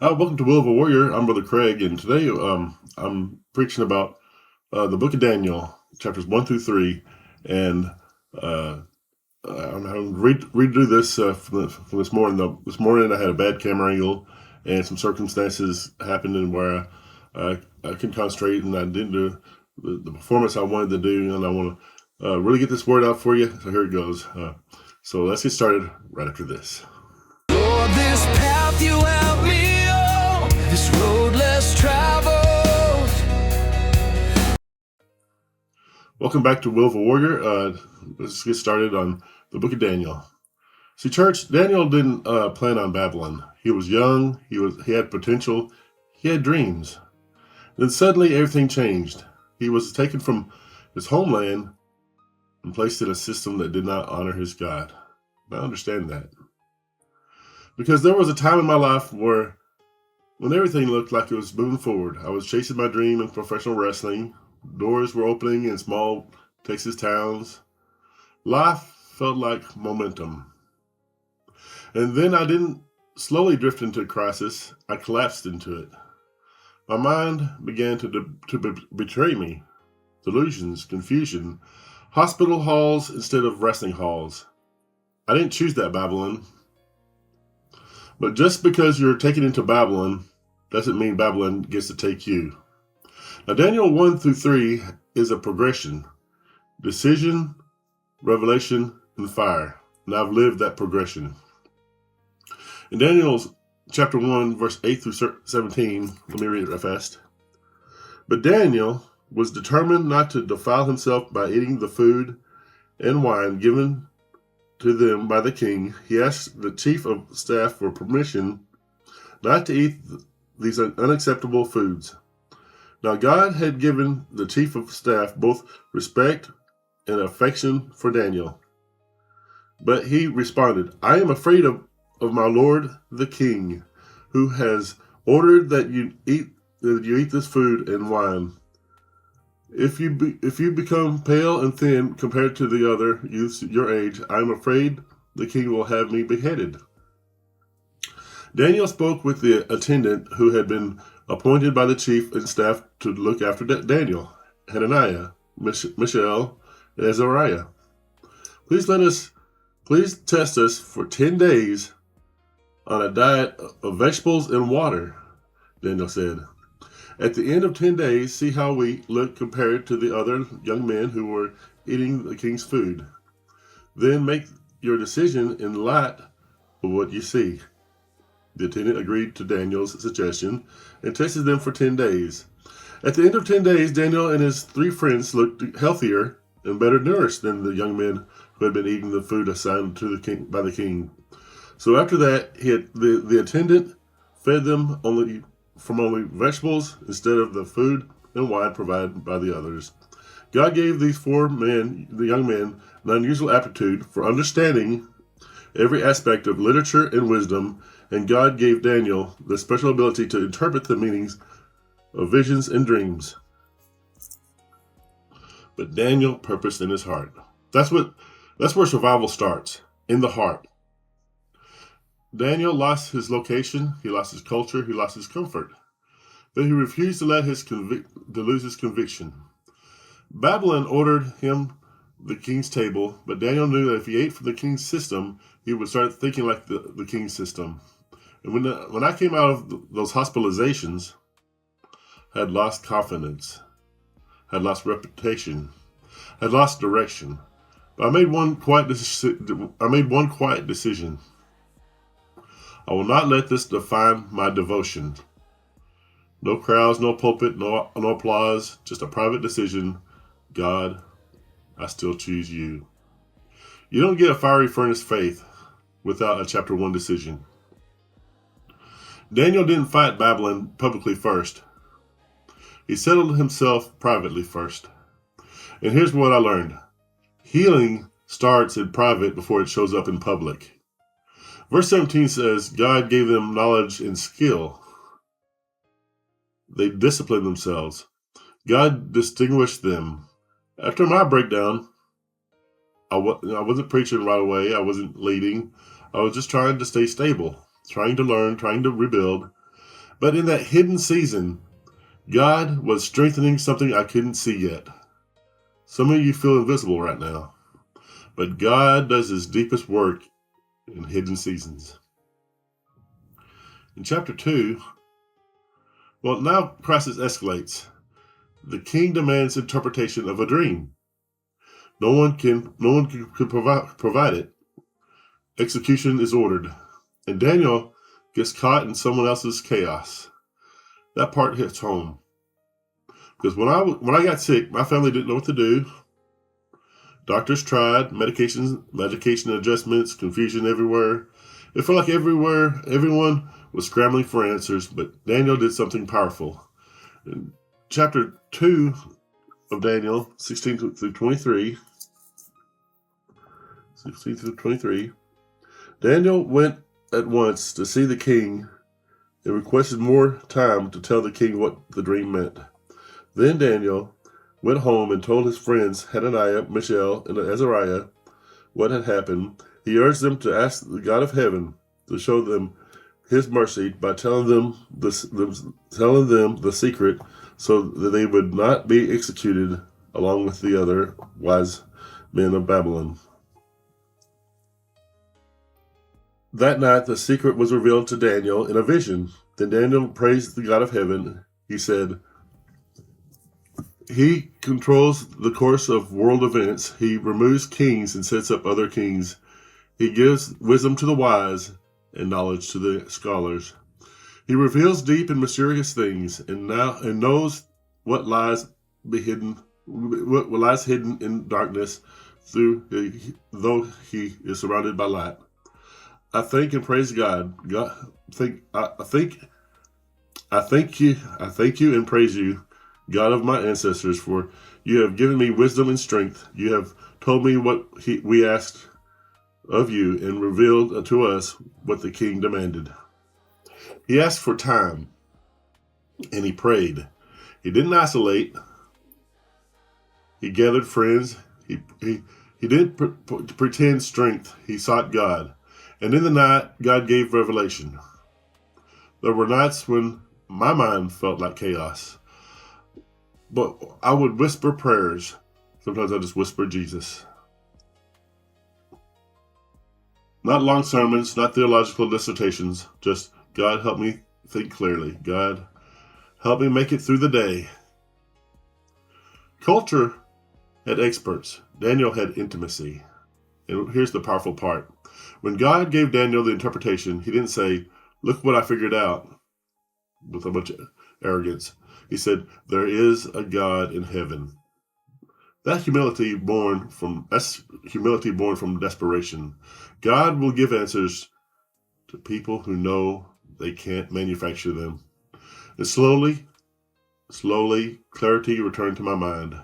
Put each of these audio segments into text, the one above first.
Welcome to Will of a Warrior. I'm Brother Craig, and today I'm preaching about the book of Daniel, chapters 1 through 3. And uh, I'm having to redo this from this morning. This morning I had a bad camera angle, and some circumstances happened in where I couldn't concentrate, and I didn't do the performance I wanted to do. And I want to really get this word out for you. So here it goes. So let's get started right after this. Lord, this path you help me on, this road less traveled. Welcome back to Will of a Warrior. Let's get started on the book of Daniel. See, church, Daniel didn't plan on Babylon. He was young. He had potential. He had dreams. Then suddenly everything changed. He was taken from his homeland and placed in a system that did not honor his God. I understand that. Because there was a time in my life when everything looked like it was moving forward. I was chasing my dream in professional wrestling. Doors were opening in small Texas towns. Life felt like momentum. And then I didn't slowly drift into a crisis. I collapsed into it. My mind began to betray me. Delusions, confusion, hospital halls instead of wrestling halls. I didn't choose that Babylon. But just because you're taken into Babylon doesn't mean Babylon gets to take you. Now, Daniel 1 through 3 is a progression. Decision, revelation, and fire. And I've lived that progression. In Daniel's chapter 1, verse 8 through 17, let me read it real fast. But Daniel was determined not to defile himself by eating the food and wine given to them by the king. He asked the chief of staff for permission not to eat these unacceptable foods. Now God had given the chief of staff both respect and affection for Daniel. But he responded, I am afraid of my lord the king, who has ordered that you eat this food and wine. If you become pale and thin compared to the other youths your age, I am afraid the king will have me beheaded. Daniel spoke with the attendant who had been appointed by the chief and staff to look after Daniel, Hananiah, Mishael, and Azariah. Please test us for 10 days on a diet of vegetables and water, Daniel said. At the end of 10 days, see how we look compared to the other young men who were eating the king's food. Then make your decision in light of what you see. The attendant agreed to Daniel's suggestion and tested them for 10 days. At the end of 10 days, Daniel and his 3 friends looked healthier and better nourished than the young men who had been eating the food assigned to the king by the king. So after that, the attendant fed them only vegetables instead of the food and wine provided by the others. God gave these 4 men, the young men, an unusual aptitude for understanding every aspect of literature and wisdom, and God gave Daniel the special ability to interpret the meanings of visions and dreams. But Daniel purposed in his heart. That's where survival starts, in the heart. Daniel lost his location, he lost his culture, he lost his comfort. But he refused to lose his conviction. Babylon ordered him the king's table, but Daniel knew that if he ate from the king's system, he would start thinking like the king's system. And when I came out of those hospitalizations, I had lost confidence, had lost reputation, had lost direction. But I made one quiet decision. I will not let this define my devotion. No crowds, no pulpit, no applause, just a private decision. God, I still choose you. You don't get a fiery furnace faith without a chapter 1 decision. Daniel didn't fight Babylon publicly first. He settled himself privately first. And here's what I learned. Healing starts in private before it shows up in public. Verse 17 says, God gave them knowledge and skill. They disciplined themselves. God distinguished them. After my breakdown, I wasn't preaching right away. I wasn't leading. I was just trying to stay stable, trying to learn, trying to rebuild. But in that hidden season, God was strengthening something I couldn't see yet. Some of you feel invisible right now, but God does his deepest work in hidden seasons. In chapter 2, now crisis escalates. The king demands interpretation of a dream. No one can provide it. Execution is ordered, and Daniel gets caught in someone else's chaos. That part hits home. Because when I got sick, my family didn't know what to do. Doctors tried, medication adjustments, confusion everywhere. It felt like everyone was scrambling for answers, but Daniel did something powerful. In chapter 2 of Daniel, 16 through 23, Daniel went at once to see the king and requested more time to tell the king what the dream meant. Then Daniel went home and told his friends Hananiah, Mishael, and Azariah what had happened. He urged them to ask the God of heaven to show them his mercy by telling them the secret so that they would not be executed along with the other wise men of Babylon. That night the secret was revealed to Daniel in a vision. Then Daniel praised the God of heaven. He said, "He controls the course of world events. He removes kings and sets up other kings. He gives wisdom to the wise and knowledge to the scholars. He reveals deep and mysterious things and knows what lies hidden in darkness, though he is surrounded by light. I thank and praise God. I thank you and praise you, God of my ancestors, for you have given me wisdom and strength. You have told me what we asked of you and revealed to us what the king demanded." He asked for time and he prayed. He didn't isolate. He gathered friends. He didn't pretend strength. He sought God. And in the night, God gave revelation. There were nights when my mind felt like chaos, but I would whisper prayers. Sometimes I just whisper Jesus. Not long sermons, not theological dissertations, just God help me think clearly. God help me make it through the day. Culture had experts. Daniel had intimacy. And here's the powerful part. When God gave Daniel the interpretation, he didn't say, "Look what I figured out," with a bunch of arrogance. He said, "There is a God in heaven." That's humility born from desperation. God will give answers to people who know they can't manufacture them. And slowly, clarity returned to my mind.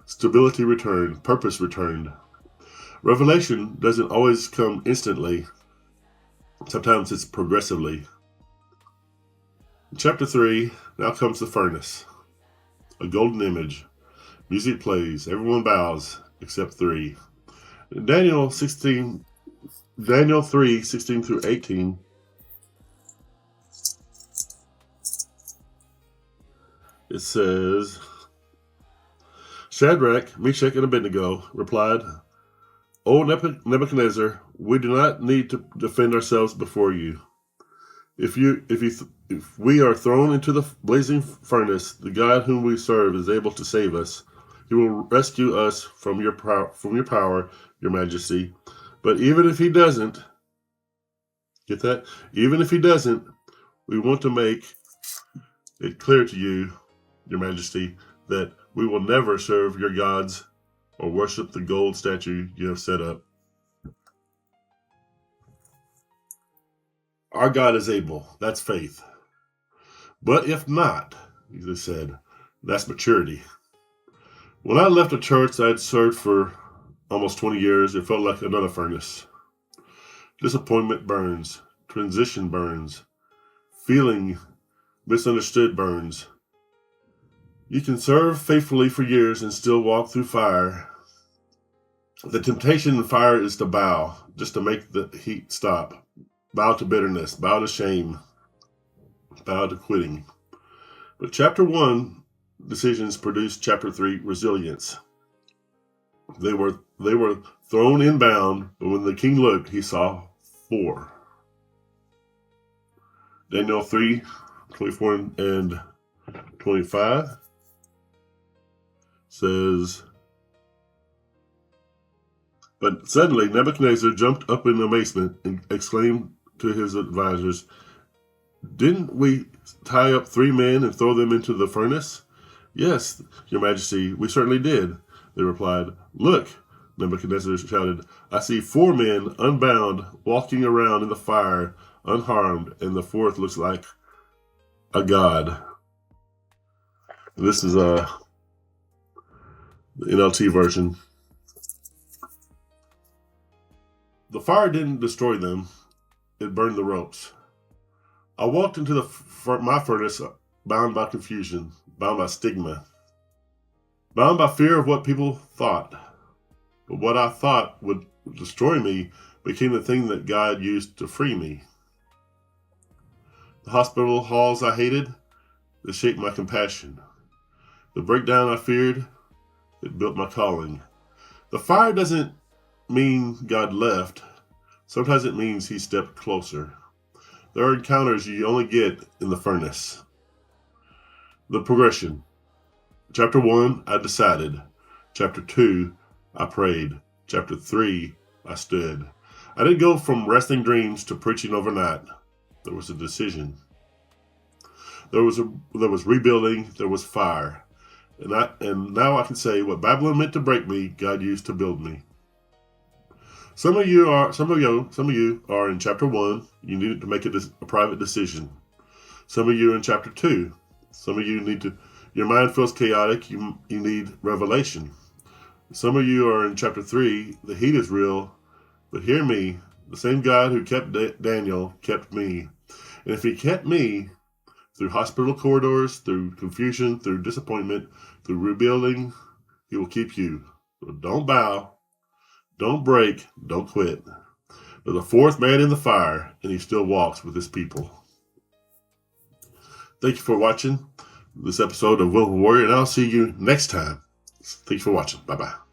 Stability returned. Purpose returned. Revelation doesn't always come instantly. Sometimes it's progressively. In chapter 3, now comes the furnace. A golden image. Music plays. Everyone bows except 3. In Daniel 3:16 through 18. It says, Shadrach, Meshach, and Abednego replied, "O Nebuchadnezzar, we do not need to defend ourselves before you. If we are thrown into the blazing furnace, the God whom we serve is able to save us. He will rescue us from your power, your majesty. But even if he doesn't, get that? Even if he doesn't, we want to make it clear to you, your majesty, that we will never serve your gods or worship the gold statue you have set up. Our God is able. That's faith. But if not," he said, "that's maturity." When I left a church I had served for almost 20 years, it felt like another furnace. Disappointment burns. Transition burns. Feeling misunderstood burns. You can serve faithfully for years and still walk through fire. The temptation in fire is to bow, just to make the heat stop. Bow to bitterness, bow to shame. bow to quitting. But chapter 1 decisions produced chapter 3 resilience. They were thrown in bound, but when the king looked, he saw 4. Daniel 3:24 and 25 says, "But suddenly Nebuchadnezzar jumped up in amazement and exclaimed to his advisors, 'Didn't we tie up 3 men and throw them into the furnace?' 'Yes, your majesty, we certainly did,' they replied. 'Look,' Nebuchadnezzar shouted, 'I see 4 men unbound walking around in the fire unharmed, and the 4th looks like a god.'" This is the NLT version. "The fire didn't destroy them, it burned the ropes. I walked into my furnace bound by confusion, bound by stigma, bound by fear of what people thought. But what I thought would destroy me became the thing that God used to free me. The hospital halls I hated, they shaped my compassion. The breakdown I feared, it built my calling. The fire doesn't mean God left. Sometimes it means he stepped closer. There are encounters you only get in the furnace." The progression. Chapter 1, I decided. Chapter 2, I prayed. Chapter 3, I stood. I didn't go from wrestling dreams to preaching overnight. There was a decision. There was rebuilding. There was fire. And now I can say what Babylon meant to break me, God used to build me. Some of you are in chapter 1. You need to make a private decision. Some of you are in chapter 2. Some of you your mind feels chaotic. You need revelation. Some of you are in chapter 3. The heat is real, but hear me. The same God who kept Daniel kept me. And if he kept me through hospital corridors, through confusion, through disappointment, through rebuilding, he will keep you. So don't bow, don't break, don't quit. There's a 4th man in the fire, and he still walks with his people. Thank you for watching this episode of Willful Warrior, and I'll see you next time. Thanks for watching. Bye-bye.